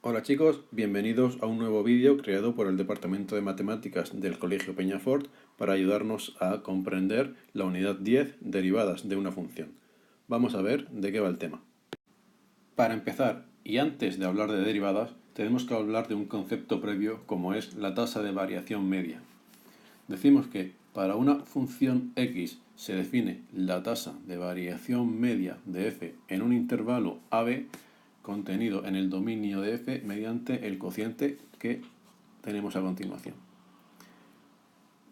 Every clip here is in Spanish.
Hola chicos, bienvenidos a un nuevo vídeo creado por el Departamento de Matemáticas del Colegio Peñafort para ayudarnos a comprender la unidad 10, derivadas de una función. Vamos a ver de qué va el tema. Para empezar, y antes de hablar de derivadas, tenemos que hablar de un concepto previo como es la tasa de variación media. Decimos que para una función x se define la tasa de variación media de f en un intervalo AB contenido en el dominio de f mediante el cociente que tenemos a continuación.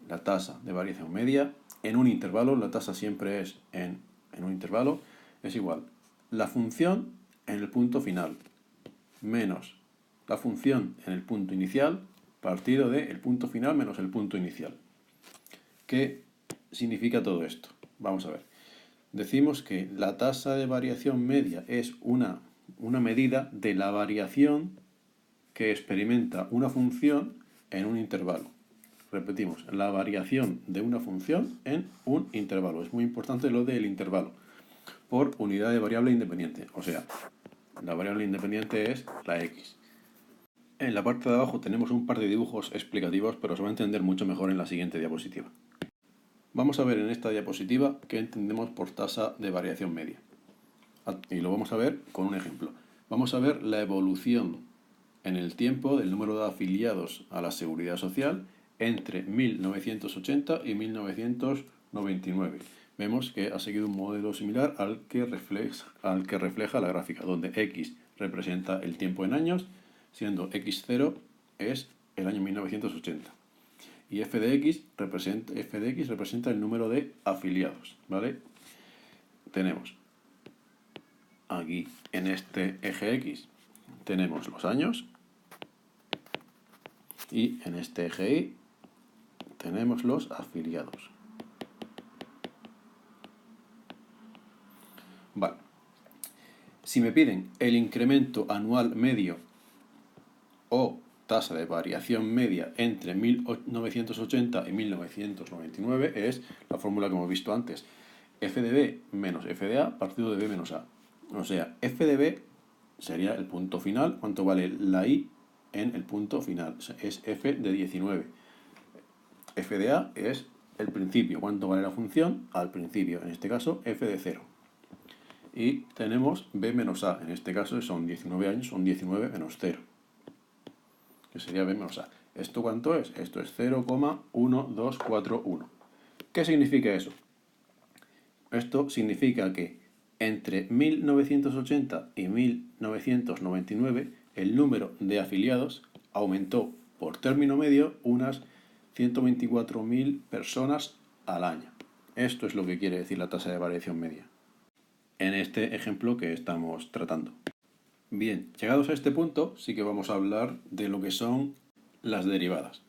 La tasa de variación media en un intervalo, la tasa siempre es en un intervalo, es igual la función en el punto final menos la función en el punto inicial partido del punto final menos el punto inicial. ¿Qué significa todo esto? Vamos a ver. Decimos que la tasa de variación media es una medida de la variación que experimenta una función en un intervalo. Repetimos, la variación de una función en un intervalo. Es muy importante lo del intervalo. Por unidad de variable independiente. O sea, la variable independiente es la x. En la parte de abajo tenemos un par de dibujos explicativos, pero se va a entender mucho mejor en la siguiente diapositiva. Vamos a ver en esta diapositiva qué entendemos por tasa de variación media. Y lo vamos a ver con un ejemplo. Vamos a ver la evolución en el tiempo del número de afiliados a la Seguridad Social entre 1980 y 1999. Vemos que ha seguido un modelo similar al que refleja la gráfica, donde x representa el tiempo en años, siendo x0 es el año 1980. Y f de x representa el número de afiliados, ¿vale? Tenemos aquí en este eje x tenemos los años y en este eje y tenemos los afiliados. Vale. Si me piden el incremento anual medio o tasa de variación media entre 1980 y 1999, es la fórmula que hemos visto antes. F de B menos F de A partido de B menos A. O sea, F de B sería el punto final. ¿Cuánto vale la I en el punto final? Es F de 19. F de A es el principio. ¿Cuánto vale la función? Al principio. En este caso, F de 0. Y tenemos B menos A. En este caso son 19 años, son 19 menos 0. Que sería B menos A. ¿Esto cuánto es? Esto es 0,1241. ¿Qué significa eso? Esto significa que entre 1980 y 1999 el número de afiliados aumentó por término medio unas 124.000 personas al año. Esto es lo que quiere decir la tasa de variación media en este ejemplo que estamos tratando. Bien, llegados a este punto, sí que vamos a hablar de lo que son las derivadas.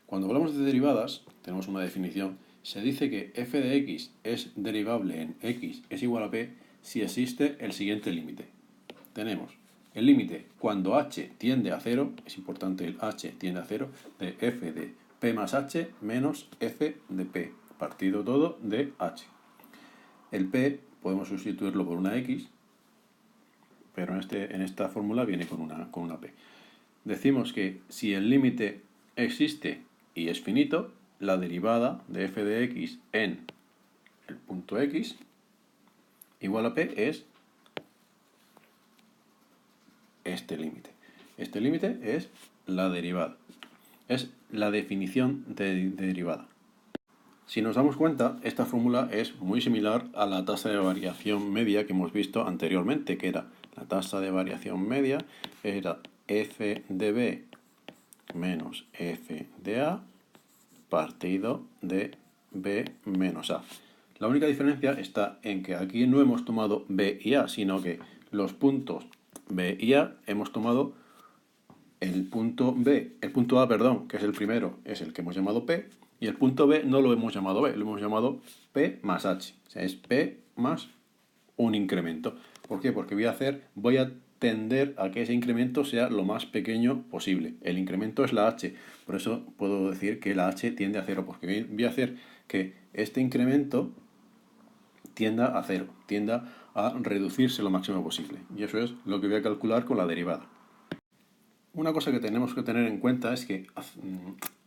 Cuando hablamos de derivadas, tenemos una definición. Se dice que f de x es derivable en x es igual a p si existe el siguiente límite. Tenemos el límite cuando h tiende a 0, es importante el h tiende a 0, de f de p más h menos f de p, partido todo de h. El p podemos sustituirlo por una x, pero en esta fórmula viene con una p. Decimos que si el límite existe y es finito, la derivada de f de x en el punto x igual a p es este límite. Este límite es la derivada. Es la definición de derivada. Si nos damos cuenta, esta fórmula es muy similar a la tasa de variación media que hemos visto anteriormente, que era la tasa de variación media, era f de b menos f de a partido de b menos a. La única diferencia está en que aquí no hemos tomado b y a, sino que los puntos b y a hemos tomado el punto A, perdón, que es el primero, es el que hemos llamado P, y el punto B no lo hemos llamado B, lo hemos llamado P más H. O sea, es P más un incremento. ¿Por qué? Porque voy a tender a que ese incremento sea lo más pequeño posible. El incremento es la H, por eso puedo decir que la H tiende a 0, porque voy a hacer que este incremento tienda a 0, tienda a reducirse lo máximo posible. Y eso es lo que voy a calcular con la derivada. Una cosa que tenemos que tener en cuenta es que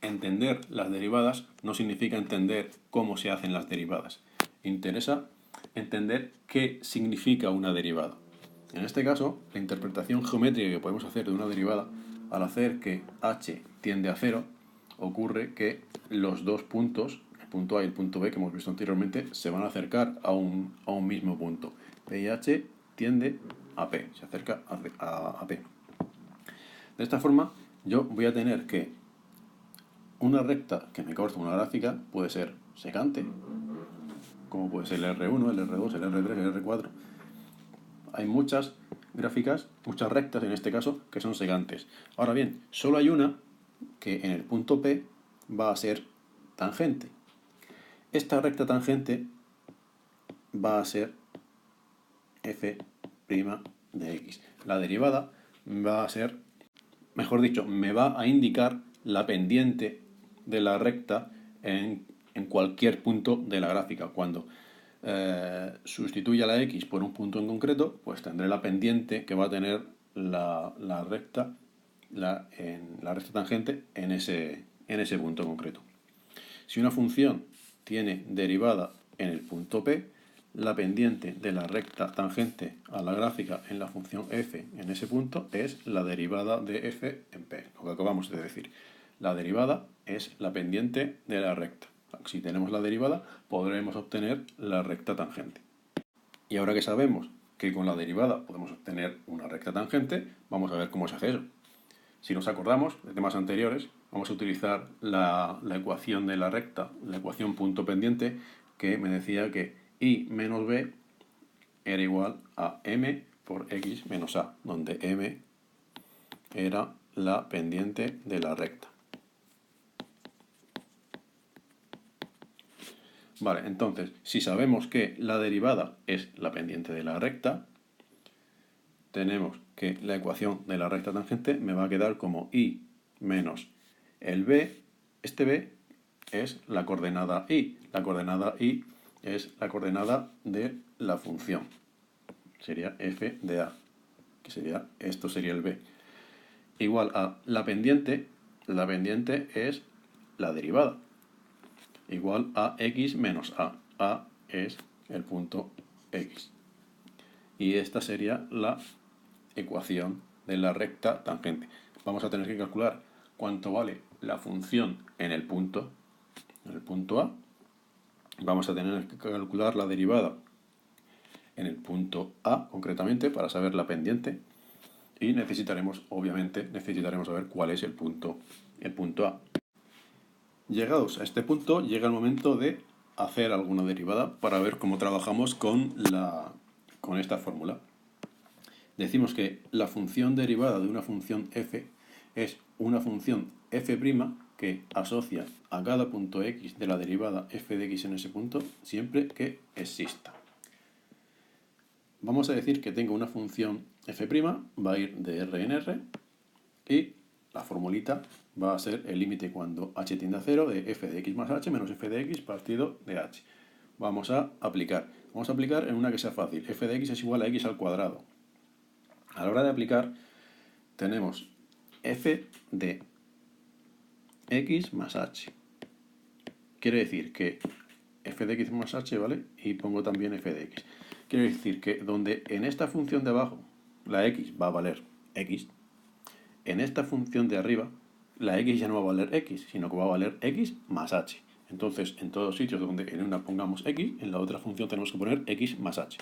entender las derivadas no significa entender cómo se hacen las derivadas. Interesa entender qué significa una derivada. En este caso, la interpretación geométrica que podemos hacer de una derivada, al hacer que h tiende a 0, ocurre que los dos puntos, el punto A y el punto B que hemos visto anteriormente, se van a acercar a un mismo punto. P y h tiende a P, se acerca a P. De esta forma, yo voy a tener que una recta que me corta una gráfica puede ser secante, como puede ser el R1, el R2, el R3, el R4. Hay muchas gráficas, muchas rectas en este caso, que son secantes. Ahora bien, solo hay una que en el punto P va a ser tangente. Esta recta tangente va a ser f' de x. La derivada va a ser, mejor dicho, me va a indicar la pendiente de la recta en cualquier punto de la gráfica. Cuando sustituya la x por un punto en concreto, pues tendré la pendiente que va a tener la recta tangente en ese punto en concreto. Si una función tiene derivada en el punto P, la pendiente de la recta tangente a la gráfica en la función f en ese punto es la derivada de f en P, lo que acabamos de decir. La derivada es la pendiente de la recta. Si tenemos la derivada, podremos obtener la recta tangente. Y ahora que sabemos que con la derivada podemos obtener una recta tangente, vamos a ver cómo se hace eso. Si nos acordamos de temas anteriores, vamos a utilizar la ecuación de la recta, la ecuación punto pendiente, que me decía que y menos b era igual a m por x menos a, donde m era la pendiente de la recta. Vale, entonces, si sabemos que la derivada es la pendiente de la recta, tenemos que la ecuación de la recta tangente me va a quedar como y menos el b. Este b es la coordenada y. La coordenada y es la coordenada de la función. Sería f de a, que sería, esto sería el b. Igual a la pendiente es la derivada. Igual a x menos a. A es el punto x. Y esta sería la ecuación de la recta tangente. Vamos a tener que calcular cuánto vale la función en el punto A. Vamos a tener que calcular la derivada en el punto A, concretamente, para saber la pendiente. Y obviamente, saber cuál es el punto A. Llegados a este punto, llega el momento de hacer alguna derivada para ver cómo trabajamos con esta fórmula. Decimos que la función derivada de una función f es una función f' que asocia a cada punto x de la derivada f de x en ese punto siempre que exista. Vamos a decir que tengo una función f', va a ir de r en r, y la formulita va a ser el límite cuando h tiende a 0 de f de x más h menos f de x partido de h. Vamos a aplicar. Vamos a aplicar en una que sea fácil. F de x es igual a x al cuadrado. A la hora de aplicar, tenemos f de x más h. Quiere decir que f de x más h, ¿vale? Y pongo también f de x. Quiere decir que donde en esta función de abajo la x va a valer x, en esta función de arriba la x ya no va a valer x, sino que va a valer x más h. Entonces, en todos sitios donde en una pongamos x, en la otra función tenemos que poner x más h.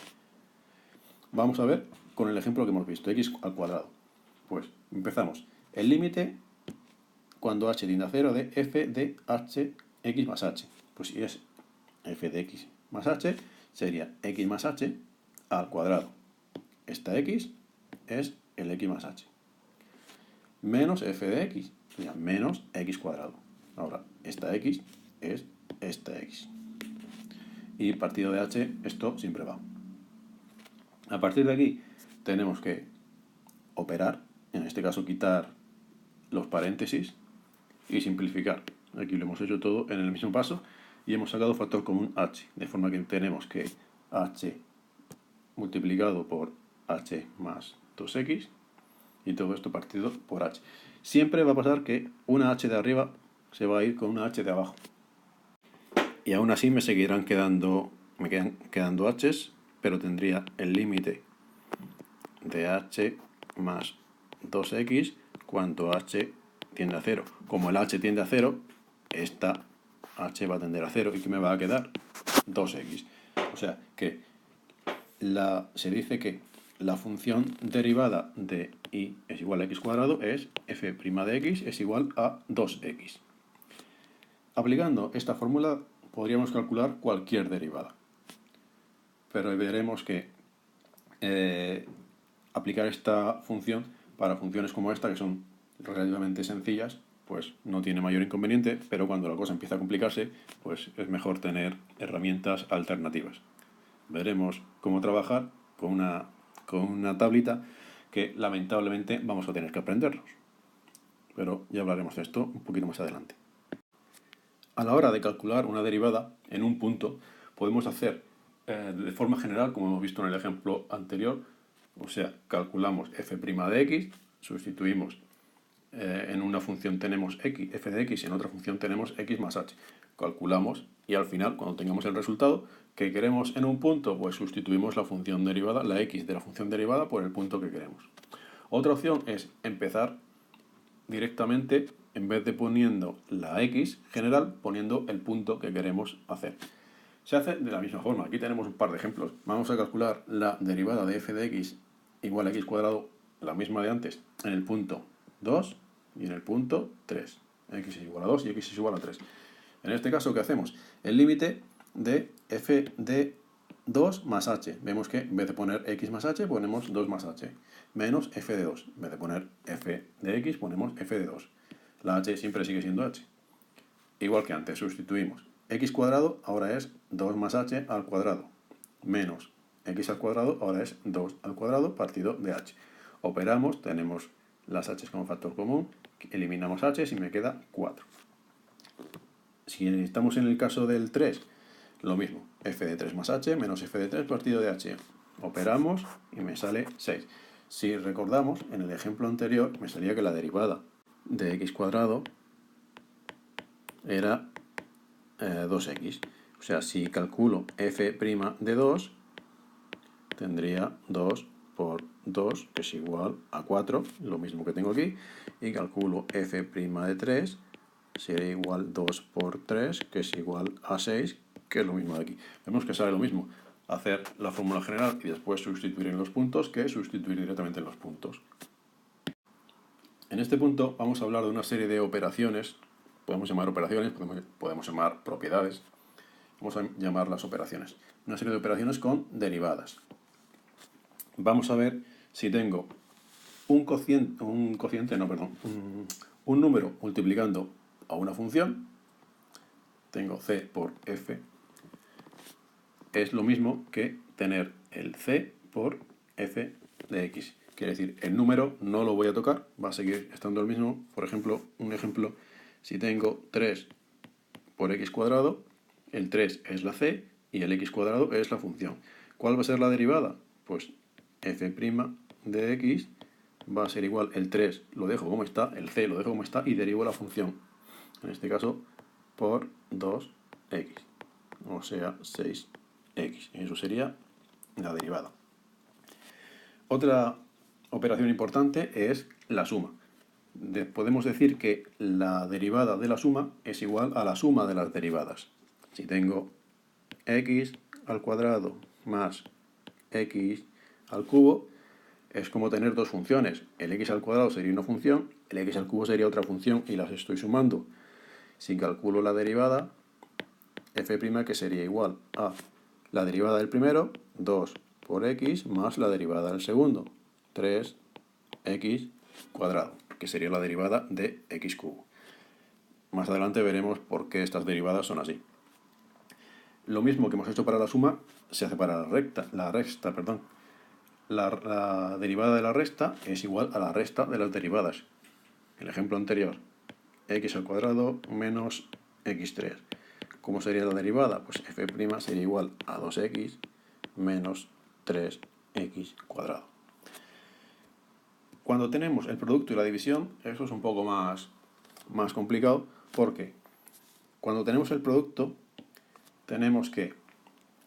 Vamos a ver con el ejemplo que hemos visto, x al cuadrado. Pues empezamos. El límite cuando h tiende a 0 de f de h x más h. Pues si es f de x más h, sería x más h al cuadrado. Esta x es el x más h. Menos f de x, sería menos x cuadrado. Ahora, esta x es esta x. Y partido de h, esto siempre va. A partir de aquí tenemos que operar, en este caso quitar los paréntesis y simplificar. Aquí lo hemos hecho todo en el mismo paso y hemos sacado factor común h, de forma que tenemos que h multiplicado por h más 2x y todo esto partido por h. Siempre va a pasar que una h de arriba se va a ir con una h de abajo. Y aún así me quedan quedando h's, pero tendría el límite de h más 2x cuando h tiende a 0. Como el h tiende a 0, esta h va a tender a 0 y que me va a quedar 2x. O sea que se dice que la función derivada de y es igual a x cuadrado es f' de x es igual a 2x. Aplicando esta fórmula podríamos calcular cualquier derivada, pero veremos que aplicar esta función para funciones como esta, que son relativamente sencillas, pues no tiene mayor inconveniente, pero cuando la cosa empieza a complicarse, pues es mejor tener herramientas alternativas. Veremos cómo trabajar con una tablita que lamentablemente vamos a tener que aprendernos. Pero ya hablaremos de esto un poquito más adelante. A la hora de calcular una derivada en un punto, podemos hacer de forma general, como hemos visto en el ejemplo anterior, o sea, calculamos f' de x, sustituimos en una función tenemos x, f de x y en otra función tenemos x más h. Calculamos y al final, cuando tengamos el resultado que queremos en un punto, pues sustituimos la función derivada, la x de la función derivada por el punto que queremos. Otra opción es empezar directamente, en vez de poniendo la x general, poniendo el punto que queremos hacer. Se hace de la misma forma. Aquí tenemos un par de ejemplos. Vamos a calcular la derivada de f de x igual a x cuadrado, la misma de antes, en el punto 2 y en el punto 3. X es igual a 2 y x es igual a 3. En este caso, ¿qué hacemos? El límite de f de 2 más h. Vemos que en vez de poner x más h, ponemos 2 más h. Menos f de 2. En vez de poner f de x, ponemos f de 2. La h siempre sigue siendo h. Igual que antes, sustituimos. X cuadrado ahora es 2 más h al cuadrado. Menos x al cuadrado ahora es 2 al cuadrado partido de h. Operamos, tenemos las h como factor común, eliminamos h y me queda 4. Si estamos en el caso del 3, lo mismo, f de 3 más h menos f de 3 partido de h. Operamos y me sale 6. Si recordamos, en el ejemplo anterior me salía que la derivada de x cuadrado era 2x. O sea, si calculo f' de 2, tendría 2 por 2, que es igual a 4, lo mismo que tengo aquí, y calculo f' de 3, sería igual 2 por 3, que es igual a 6, que es lo mismo de aquí. Vemos que sale lo mismo hacer la fórmula general y después sustituir en los puntos que sustituir directamente en los puntos. En este punto vamos a hablar de una serie de operaciones, podemos llamar operaciones, podemos llamar propiedades, vamos a llamar las operaciones. Una serie de operaciones con derivadas. Vamos a ver si tengo un número multiplicando a una función, tengo c por f, es lo mismo que tener el c por f de x. Quiere decir, el número no lo voy a tocar, va a seguir estando el mismo. Por ejemplo, un ejemplo, si tengo 3 por x cuadrado, el 3 es la c y el x cuadrado es la función. ¿Cuál va a ser la derivada? Pues f' de x va a ser igual, el 3 lo dejo como está, el c lo dejo como está y derivo la función, en este caso por 2x, o sea 6x. Eso sería la derivada. Otra operación importante es la suma. Podemos decir que la derivada de la suma es igual a la suma de las derivadas. Si tengo x al cuadrado más x al cubo, es como tener dos funciones. El x al cuadrado sería una función, el x al cubo sería otra función y las estoy sumando. Si calculo la derivada, f' que sería igual a la derivada del primero, 2 por x, más la derivada del segundo, 3x cuadrado, que sería la derivada de x cubo. Más adelante veremos por qué estas derivadas son así. Lo mismo que hemos hecho para la suma, se hace para la resta. La derivada de la resta es igual a la resta de las derivadas. El ejemplo anterior, x al cuadrado menos x3. ¿Cómo sería la derivada? Pues f' sería igual a 2x menos 3x cuadrado. Cuando tenemos el producto y la división, eso es un poco más complicado, porque cuando tenemos el producto, tenemos que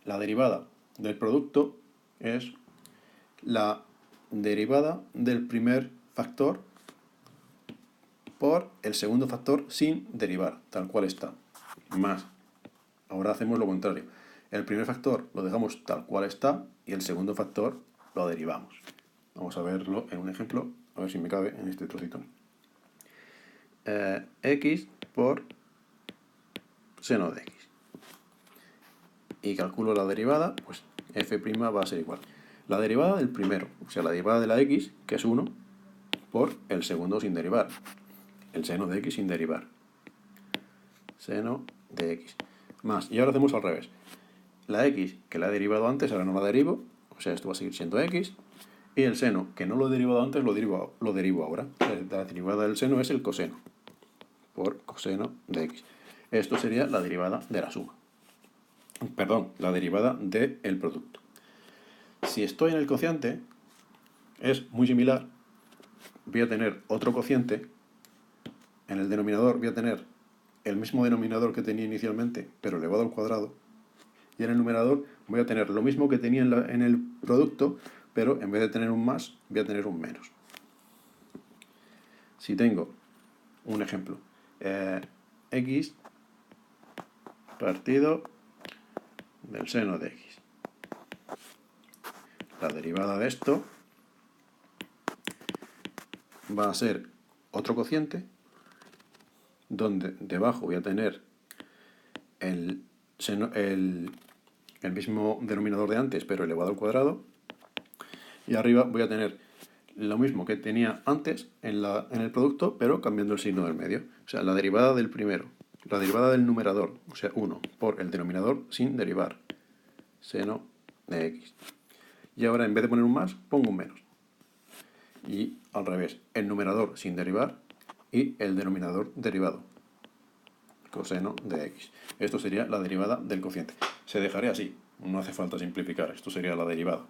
la derivada del producto es la derivada del primer factor por el segundo factor sin derivar, tal cual está, más. Ahora hacemos lo contrario. El primer factor lo dejamos tal cual está y el segundo factor lo derivamos. Vamos a verlo en un ejemplo, a ver si me cabe en este trocito. X por seno de x. Y calculo la derivada, pues f' va a ser igual. La derivada del primero, o sea, la derivada de la x, que es 1, por el segundo sin derivar. El seno de x sin derivar. Seno de x. Más, y ahora hacemos al revés. La x, que la he derivado antes, ahora no la derivo, o sea, esto va a seguir siendo x. Y el seno, que no lo he derivado antes, lo derivo ahora. La derivada del seno es el coseno, por coseno de x. Esto sería la derivada de la suma. Perdón, la derivada del producto. Si estoy en el cociente, es muy similar. Voy a tener otro cociente. En el denominador voy a tener el mismo denominador que tenía inicialmente, pero elevado al cuadrado. Y en el numerador voy a tener lo mismo que tenía en el producto, pero en vez de tener un más, voy a tener un menos. Si tengo un ejemplo, x partido del seno de x. La derivada de esto va a ser otro cociente, donde debajo voy a tener el mismo denominador de antes, pero elevado al cuadrado. Y arriba voy a tener lo mismo que tenía antes en el producto, pero cambiando el signo del medio. O sea, la derivada del primero, la derivada del numerador, o sea, 1, por el denominador sin derivar, seno de x. Y ahora, en vez de poner un más, pongo un menos. Y al revés, el numerador sin derivar y el denominador derivado, coseno de x. Esto sería la derivada del cociente. Se dejaría así, no hace falta simplificar, esto sería la derivada.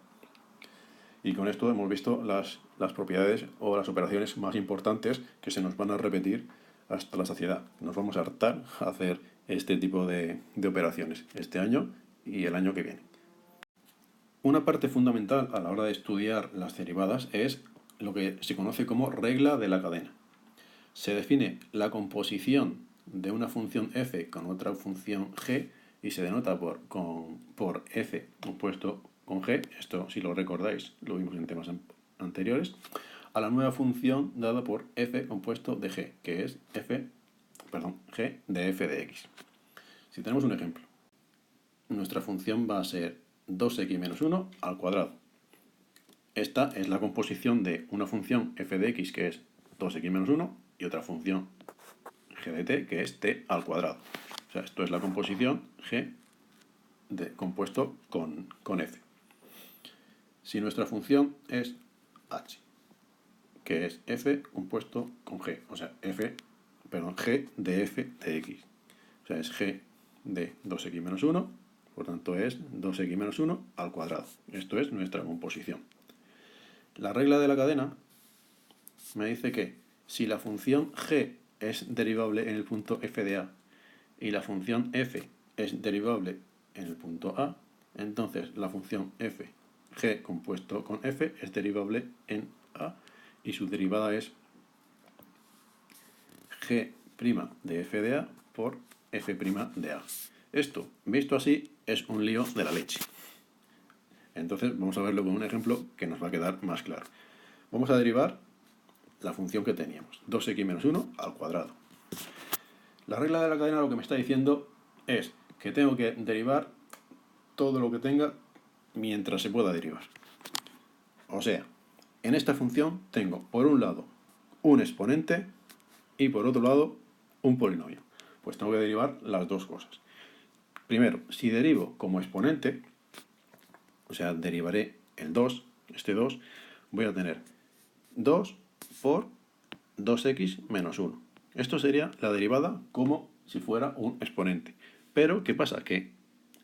Y con esto hemos visto las propiedades o las operaciones más importantes que se nos van a repetir hasta la saciedad. Nos vamos a hartar a hacer este tipo de operaciones este año y el año que viene. Una parte fundamental a la hora de estudiar las derivadas es lo que se conoce como regla de la cadena. Se define la composición de una función f con otra función g y se denota por f compuesto con g, esto si lo recordáis, lo vimos en temas anteriores, a la nueva función dada por f compuesto de g, que es g de f de x. Si tenemos un ejemplo, nuestra función va a ser 2x menos 1 al cuadrado. Esta es la composición de una función f de x, que es 2x menos 1, y otra función g de t, que es t al cuadrado. O sea, esto es la composición g compuesto con f. Si nuestra función es h, que es f compuesto con g, o sea, g de f de x. O sea, es g de 2x menos 1, por tanto es 2x menos 1 al cuadrado. Esto es nuestra composición. La regla de la cadena me dice que si la función g es derivable en el punto f de a y la función f es derivable en el punto a, entonces la función f, g compuesto con f, es derivable en a y su derivada es g' de f de a por f' de a. Esto, visto así, es un lío de la leche. Entonces vamos a verlo con un ejemplo que nos va a quedar más claro. Vamos a derivar la función que teníamos, 2x menos 1 al cuadrado. La regla de la cadena lo que me está diciendo es que tengo que derivar todo lo que tenga mientras se pueda derivar. O sea, en esta función tengo por un lado un exponente y por otro lado un polinomio. Pues tengo que derivar las dos cosas. Primero, si derivo como exponente, o sea, derivaré el 2, este 2, voy a tener 2 por 2x menos 1. Esto sería la derivada como si fuera un exponente. Pero, ¿qué pasa? Que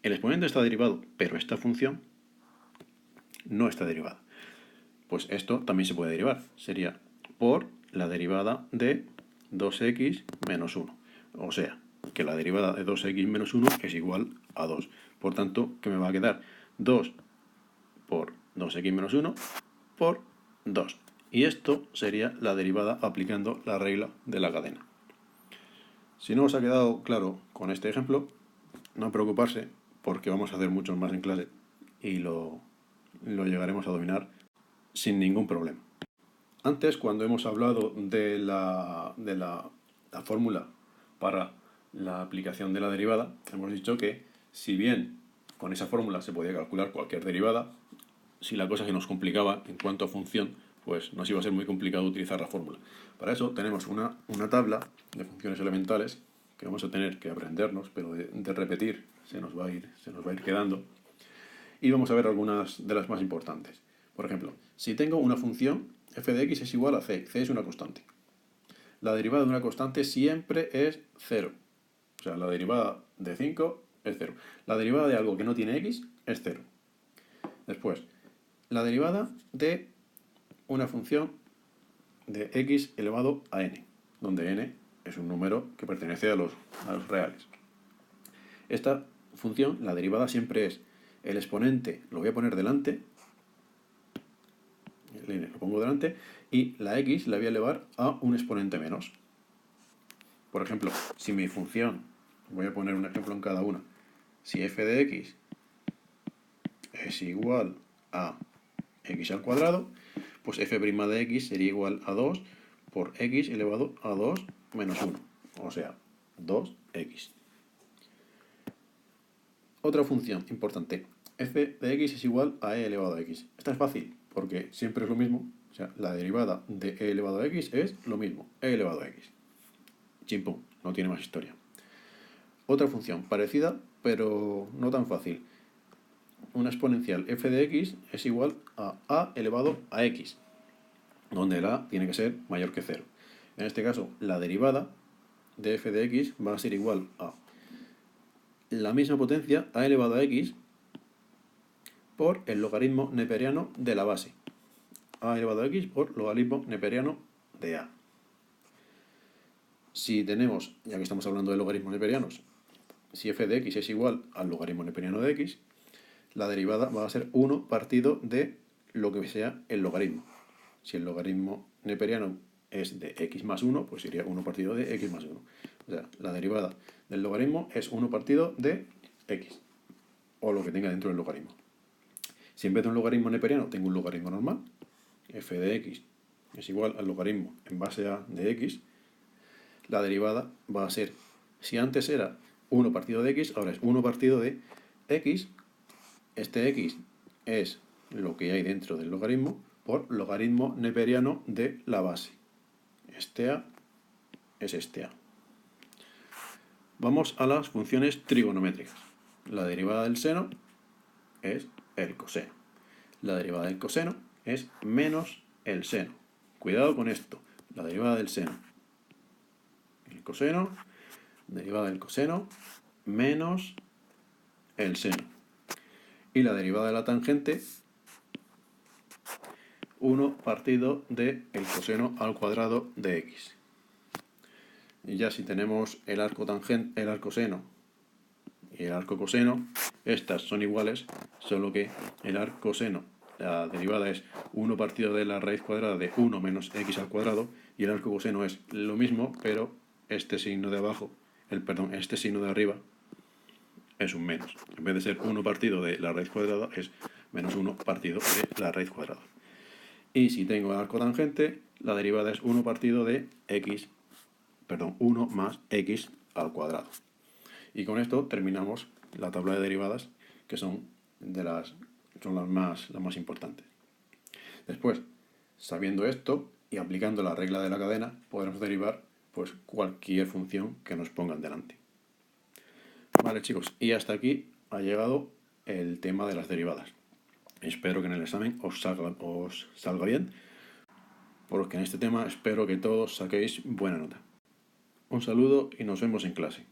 el exponente está derivado, pero esta función no está derivada. pues esto también se puede derivar. Sería por la derivada de 2x menos 1. O sea, que la derivada de 2x menos 1 es igual a 2. Por tanto, ¿qué me va a quedar? 2 por 2x menos 1 por 2. Y esto sería la derivada aplicando la regla de la cadena. Si no os ha quedado claro con este ejemplo, no preocuparse, porque vamos a hacer muchos más en clase y lo llegaremos a dominar sin ningún problema. Antes, cuando hemos hablado de la fórmula para la aplicación de la derivada, hemos dicho que si bien con esa fórmula se podía calcular cualquier derivada, si la cosa se nos complicaba en cuanto a función, pues nos iba a ser muy complicado utilizar la fórmula. Para eso tenemos una tabla de funciones elementales que vamos a tener que aprendernos, pero de repetir se nos va a ir quedando. Y vamos a ver algunas de las más importantes. Por ejemplo, si tengo una función, f de x es igual a c es una constante. La derivada de una constante siempre es 0. O sea, la derivada de 5 es 0. La derivada de algo que no tiene x es 0. Después, la derivada de una función de x elevado a n, donde n es un número que pertenece a los reales. Esta función, la derivada siempre es el exponente, lo voy a poner delante, el n lo pongo delante, y la x la voy a elevar a un exponente menos. Por ejemplo, si mi función, voy a poner un ejemplo en cada una, si f de x es igual a x al cuadrado, pues f' de x sería igual a 2 por x elevado a 2 menos 1, o sea, 2x. Otra función importante, f de x es igual a e elevado a x. Esta es fácil, porque siempre es lo mismo, o sea, la derivada de e elevado a x es lo mismo, e elevado a x. Chimpum, no tiene más historia. Otra función parecida, pero no tan fácil. Una exponencial f de x es igual a elevado a x, donde el a tiene que ser mayor que 0. En este caso, la derivada de f de x va a ser igual a la misma potencia, a elevado a x, por el logaritmo neperiano de la base. A elevado a x por logaritmo neperiano de a. Si tenemos, ya que estamos hablando de logaritmos neperianos, si f de x es igual al logaritmo neperiano de x, la derivada va a ser 1 partido de lo que sea el logaritmo. Si el logaritmo neperiano es de x más 1, pues sería 1 partido de x más 1. O sea, la derivada del logaritmo es 1 partido de x, o lo que tenga dentro del logaritmo. Si en vez de un logaritmo neperiano tengo un logaritmo normal, f de x es igual al logaritmo en base a de x, la derivada va a ser, si antes era 1 partido de x, ahora es 1 partido de x. Este x es lo que hay dentro del logaritmo por logaritmo neperiano de la base. Este a es este a. Vamos a las funciones trigonométricas. La derivada del seno es el coseno. La derivada del coseno es menos el seno. Cuidado con esto. La derivada del seno, el coseno, derivada del coseno, menos el seno. Y la derivada de la tangente, 1 partido del coseno al cuadrado de x. Y ya si tenemos el arco seno y el arco coseno, estas son iguales, solo que el arco seno, la derivada es 1 partido de la raíz cuadrada de 1 menos x al cuadrado, y el arco coseno es lo mismo, pero este signo de abajo, este signo de arriba es un menos. En vez de ser 1 partido de la raíz cuadrada, es menos 1 partido de la raíz cuadrada. Y si tengo el arco tangente, la derivada es 1 partido de 1 más x al cuadrado. Y con esto terminamos la tabla de derivadas, que son las más importantes. Después, sabiendo esto y aplicando la regla de la cadena, podremos derivar pues cualquier función que nos pongan delante. Vale, chicos, y hasta aquí ha llegado el tema de las derivadas. Espero que en el examen os salga bien, porque en este tema espero que todos saquéis buena nota. Un saludo y nos vemos en clase.